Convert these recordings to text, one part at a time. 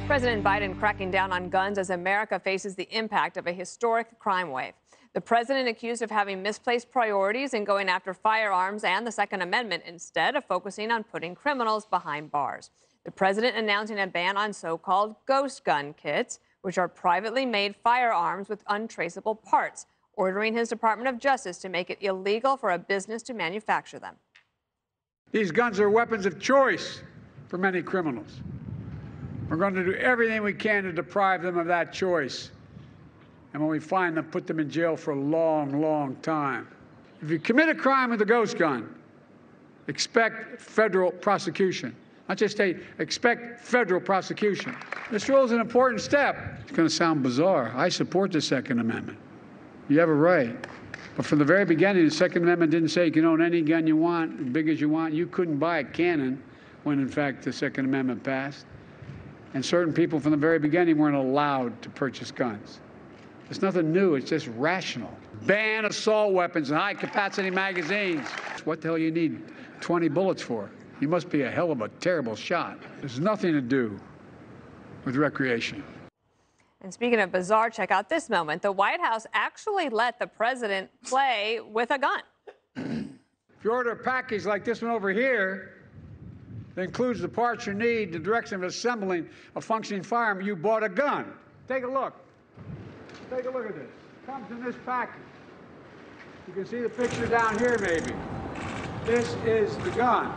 President Biden cracking down on guns as America faces the impact of a historic crime wave. The president accused of having misplaced priorities in going after firearms and the Second Amendment instead of focusing on putting criminals behind bars. The president announcing a ban on so-called ghost gun kits, which are privately made firearms with untraceable parts, ordering his Department of Justice to make it illegal for a business to manufacture them. These guns are weapons of choice for many criminals. We're going to do everything we can to deprive them of that choice. And when we find them, put them in jail for a long, long time. If you commit a crime with a ghost gun, expect federal prosecution. Not just state, expect federal prosecution. This rule is an important step. It's going to sound bizarre. I support the Second Amendment. You have a right. But from the very beginning, the Second Amendment didn't say you can own any gun you want, as big as you want. You couldn't buy a cannon when, in fact, the Second Amendment passed. And certain people from the very beginning weren't allowed to purchase guns. It's nothing new, it's just rational. Ban assault weapons and high-capacity magazines. What the hell you need 20 bullets for? You must be a hell of a terrible shot. There's nothing to do with recreation. And speaking of bizarre, check out this moment. The White House actually let the president play with a gun. If you order a package like this one over here, that includes the parts you need, the direction of assembling a functioning firearm, you bought a gun. Take a look. Take a look at this. It comes in this package. You can see the picture down here, maybe. This is the gun.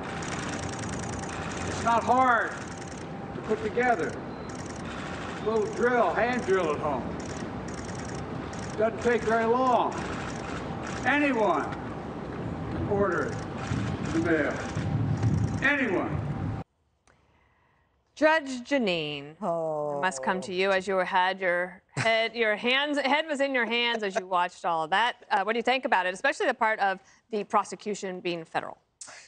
It's not hard to put together. A little drill, hand drill at home. Doesn't take very long. Anyone can order it in the mail. Anyone. Judge Jeanine, I must come to you as you had your head was in your hands as you watched all of that. What do you think about it, especially the part of the prosecution being federal?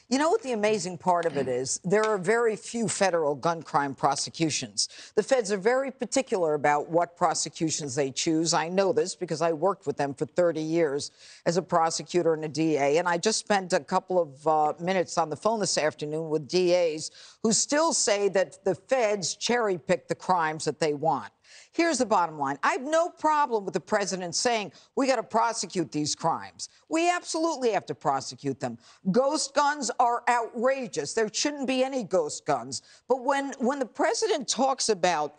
You know what the amazing part of it is? There are very few federal gun crime prosecutions. The feds are very particular about what prosecutions they choose. I know this because I worked with them for 30 years as a prosecutor and a DA. And I just spent a couple of minutes on the phone this afternoon with DAs who still say that the feds cherry pick the crimes that they want. Here's the bottom line. I have no problem with the president saying we got to prosecute these crimes. We absolutely have to prosecute them. Ghost guns are outrageous. There shouldn't be any ghost guns. But when the president talks about,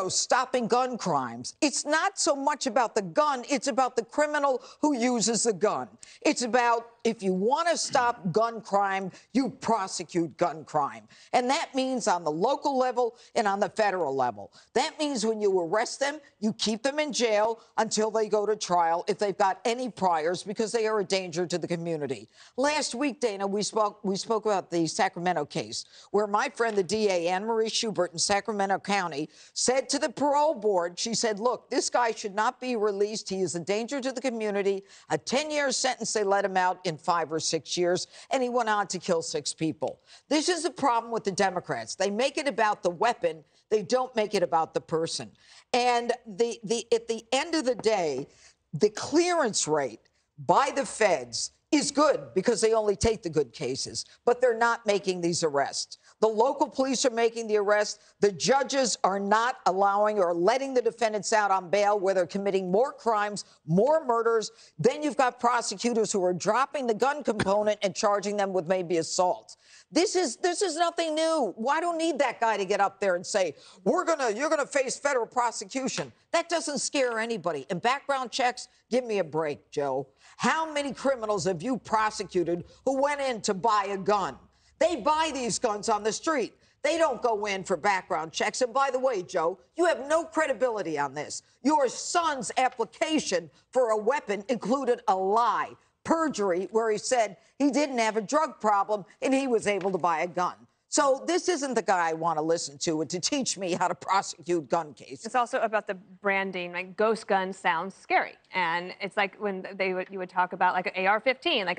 stopping gun crimes, it's not so much about the gun. It's about the criminal who uses the gun. It's about if you want to stop gun crime, you prosecute gun crime. And that means on the local level and on the federal level. That means when you arrest them, you keep them in jail until they go to trial if they've got any priors because they are a danger to the community. Last week, Dana, we spoke about the Sacramento case where my friend, the DA, Anne Marie Schubert in Sacramento County, said to the parole board, she said, look, this guy should not be released. He is a danger to the community. A 10-year sentence, they let him out in 5 or 6 years, and he went on to kill 6 people. This is the problem with the Democrats. They make it about the weapon. They don't make it about the person. And at the end of the day, the clearance rate by the feds is good because they only take the good cases, but they're not making these arrests. The local police are making the arrest. The judges are not allowing or letting the defendants out on bail where they're committing more crimes, more murders. Then you've got prosecutors who are dropping the gun component and charging them with maybe assault. This is nothing new. Well, I don't need that guy to get up there and say, you're gonna face federal prosecution. That doesn't scare anybody. And background checks, give me a break, Joe. How many criminals have you prosecuted who went in to buy a gun? They buy these guns on the street. They don't go in for background checks. And by the way, Joe, you have no credibility on this. Your son's application for a weapon included a lie, perjury, where he said he didn't have a drug problem and he was able to buy a gun. So this isn't the guy I want to listen to teach me how to prosecute gun cases. It's also about the branding. Like ghost gun sounds scary, and it's like when you would talk about like an AR-15. Like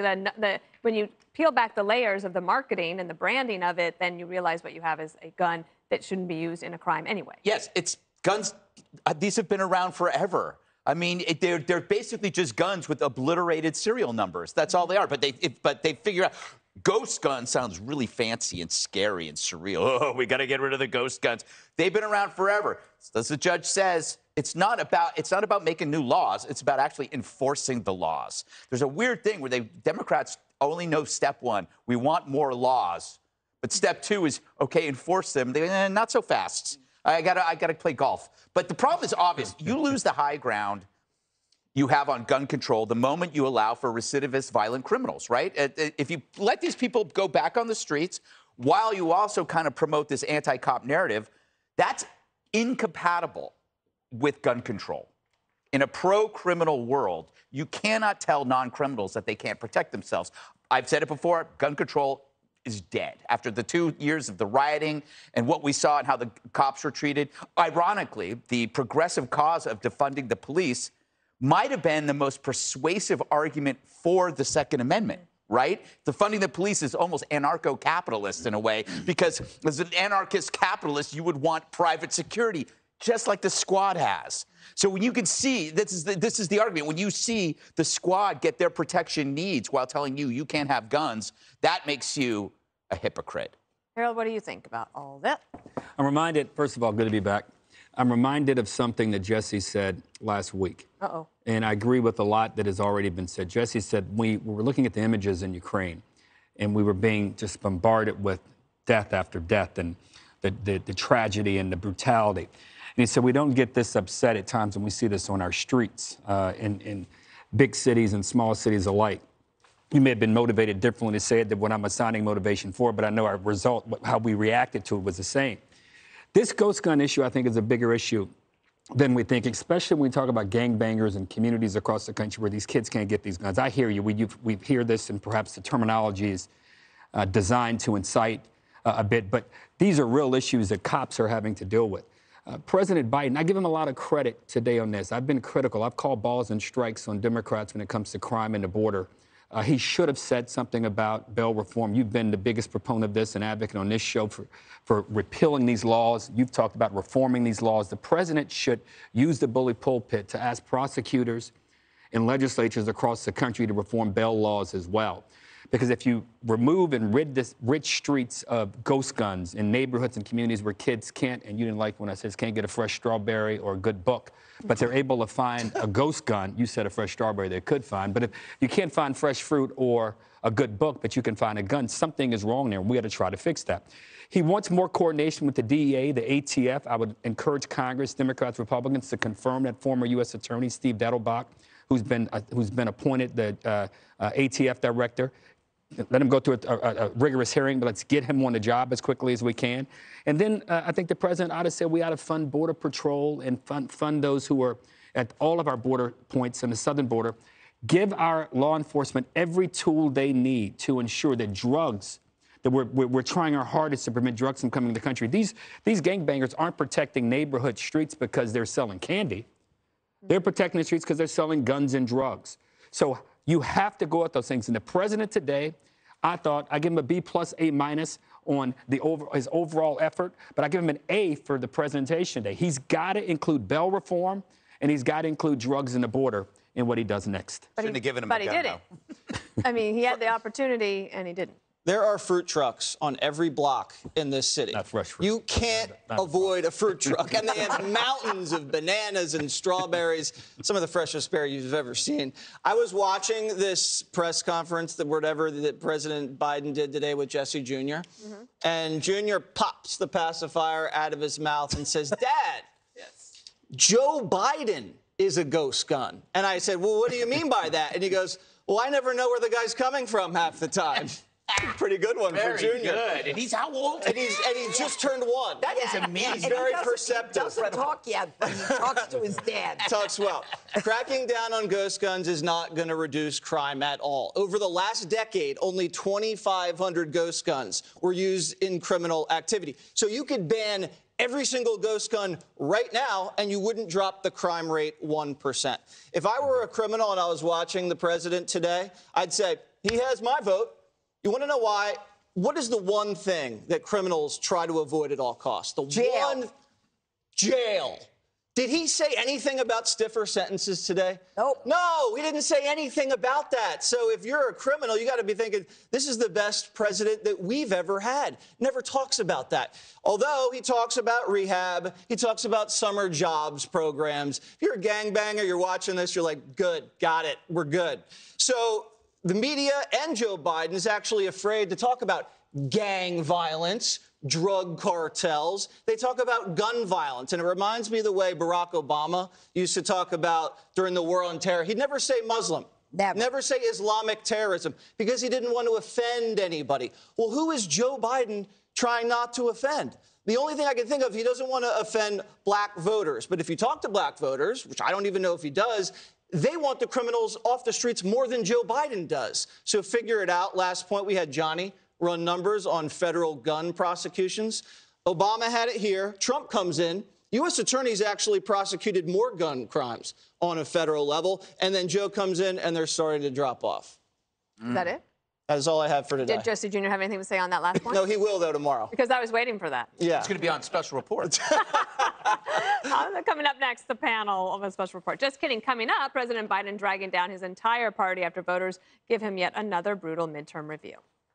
when you peel back the layers of the marketing and the branding of it, then you realize what you have is a gun that shouldn't be used in a crime anyway. Yes, it's guns. These have been around forever. I mean, they're basically just guns with obliterated serial numbers. That's all they are. But they figure out Ghost gun sounds really fancy and scary and surreal. Oh, we got to get rid of the ghost guns. They've been around forever. As the judge says, it's not about making new laws. It's about actually enforcing the laws. There's a weird thing where Democrats only know step one. We want more laws. But step two is, okay, enforce them. Not so fast. I gotta play golf. But the problem is obvious. You lose the high ground you have on gun control the moment you allow for recidivist violent criminals, right? If you let these people go back on the streets while you also kind of promote this anti-cop narrative, that's incompatible with gun control. In a pro-criminal world, you cannot tell non-criminals that they can't protect themselves. I've said it before, gun control is dead. After the 2 years of the rioting and what we saw and how the cops were treated, ironically, the progressive cause of defunding the police might have been the most persuasive argument for the Second Amendment, right? Defunding the police is almost anarcho-capitalist in a way, because as an anarchist capitalist, you would want private security, just like the Squad has. So when you can see, this is the argument, when you see the Squad get their protection needs while telling you you can't have guns, that makes you a hypocrite. Harold, what do you think about all that? I'm reminded, first of all, good to be back. I'm reminded of something that Jesse said last week. Uh-oh. And I agree with a lot that has already been said. Jesse said we were looking at the images in Ukraine, and we were being just bombarded with death after death and the tragedy and the brutality. And he said we don't get this upset at times when we see this on our streets in big cities and small cities alike. You may have been motivated differently to say it than what I'm assigning motivation for, but I know our result, how we reacted to it, was the same. This ghost gun issue, I think, is a bigger issue than we think, especially when we talk about gangbangers and communities across the country where these kids can't get these guns. I hear you. We hear this, and perhaps the terminology is designed to incite a bit, but these are real issues that cops are having to deal with. President Biden, I give him a lot of credit today on this. I've been critical. I've called balls and strikes on Democrats when it comes to crime and the border. He should have said something about bail reform. You've been the biggest proponent of this and advocate on this show for repealing these laws. You've talked about reforming these laws. The president should use the bully pulpit to ask prosecutors and legislatures across the country to reform bail laws as well. Because if you remove and rid this rich streets of ghost guns in neighborhoods and communities where kids can't, and you didn't like when I said can't get a fresh strawberry or a good book, but they're able to find a ghost gun. You said a fresh strawberry they could find, but if you can't find fresh fruit or a good book, but you can find a gun, something is wrong there. We got to try to fix that. He wants more coordination with the DEA, the ATF. I would encourage Congress, Democrats, Republicans, to confirm that former U.S. Attorney Steve Dettelbach, who's been appointed the ATF director. Let him go through a rigorous hearing, but let's get him on the job as quickly as we can. And then I think the president ought to say we ought to fund Border Patrol and fund those who are at all of our border points on the southern border. Give our law enforcement every tool they need to ensure that drugs, that we're trying our hardest to prevent drugs from coming to the country. These gangbangers aren't protecting neighborhood streets because they're selling candy. They're protecting the streets because they're selling guns and drugs. So you have to go at those things. And the president today, I thought, I give him a B+, A- on his overall effort, but I give him an A for the presentation today. He's got to include bail reform, and he's got to include drugs in the border in what he does next. Shouldn't have given him a gun, But he didn't. I mean, he had the opportunity, and he didn't. There are fruit trucks on every block in this city. Not fresh fruit. You can't avoid a fruit truck. And they have mountains of bananas and strawberries, some of the freshest berries you've ever seen. I was watching this press conference, that President Biden did today with Jesse Jr. Mm-hmm. And Jr. pops the pacifier out of his mouth and says, Dad, yes, Joe Biden is a ghost gun. And I said, well, what do you mean by that? And he goes, well, I never know where the guy's coming from half the time. Pretty good one for Junior. Very good. And he's how old? And he just turned 1. That is amazing. He's very perceptive. He doesn't talk yet, but he talks to his dad. Talks well. Cracking down on ghost guns is not going to reduce crime at all. Over the last decade, only 2,500 ghost guns were used in criminal activity. So you could ban every single ghost gun right now, and you wouldn't drop the crime rate 1%. If I were a criminal and I was watching the president today, I'd say, he has my vote. You want to know why? What is the one thing that criminals try to avoid at all costs? Jail. Jail. Did he say anything about stiffer sentences today? Nope. No, he didn't say anything about that. So if you're a criminal, you got to be thinking, this is the best president that we've ever had. Never talks about that. Although he talks about rehab, he talks about summer jobs programs. If you're a gangbanger, you're watching this, you're like, good, got it, we're good. So the media and Joe Biden is actually afraid to talk about gang violence, drug cartels. They talk about gun violence. And it reminds me of the way Barack Obama used to talk about during the war on terror. He'd never say Muslim. Never say Islamic terrorism because he didn't want to offend anybody. Well, who is Joe Biden trying not to offend? The only thing I can think of, he doesn't want to offend black voters. But if you talk to black voters, which I don't even know if he does, they want the criminals off the streets more than Joe Biden does. So figure it out. Last point, we had Johnny run numbers on federal gun prosecutions. Obama had it here. Trump comes in. U.S. attorneys actually prosecuted more gun crimes on a federal level. And then Joe comes in, and they're starting to drop off. Is that it? That is all I have for today. Did Jesse Jr. have anything to say on that last point? No, he will, though, tomorrow. Because I was waiting for that. Yeah. It's going to be on Special Report. Coming up next, the panel of a special report. Just kidding. Coming up, President Biden dragging down his entire party after voters give him yet another brutal midterm review.